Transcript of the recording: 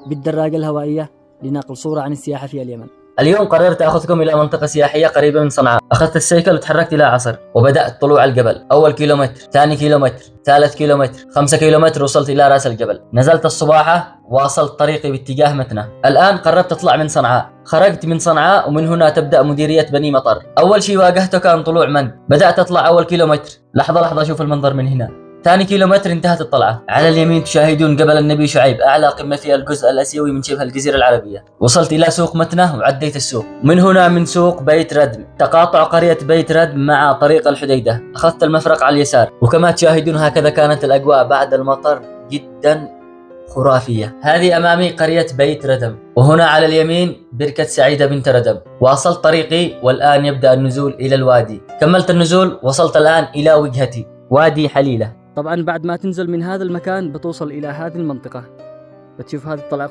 بالدراجة الهوائية لنقل صورة عن السياحة في اليمن. اليوم قررت أخذكم إلى منطقة سياحية قريبة من صنعاء. أخذت السيكل وتحركت إلى عصر، وبدأت طلوع الجبل. أول كيلومتر، ثاني كيلومتر، ثالث كيلومتر، 5 كيلومتر، وصلت إلى رأس الجبل. نزلت الصباحة، واصلت طريقي باتجاه متنة. الآن قربت أطلع من صنعاء. خرجت من صنعاء، ومن هنا تبدأ مديرية بني مطر. أول شيء واجهته كان طلوع من. بدأت أطلع أول كيلومتر. لحظة أشوف المنظر من هنا. ثاني كيلومتر انتهت الطلعة. على اليمين تشاهدون جبل النبي شعيب، أعلى قمة في الجزء الآسيوي من شبه الجزيرة العربية. وصلت إلى سوق متنة وعديت السوق. من هنا من سوق بيت ردم، تقاطع قرية بيت ردم مع طريق الحديدة. أخذت المفرق على اليسار، وكما تشاهدون هكذا كانت الأجواء بعد المطر جدا خرافية. هذه أمامي قرية بيت ردم، وهنا على اليمين بركة سعيدة بنت ردم. واصلت طريقي، والآن يبدأ النزول إلى الوادي. كملت النزول، وصلت الآن إلى وجهتي وادي حليلة. طبعا بعد ما تنزل من هذا المكان بتوصل إلى هذه المنطقة، بتشوف هذه الطلعة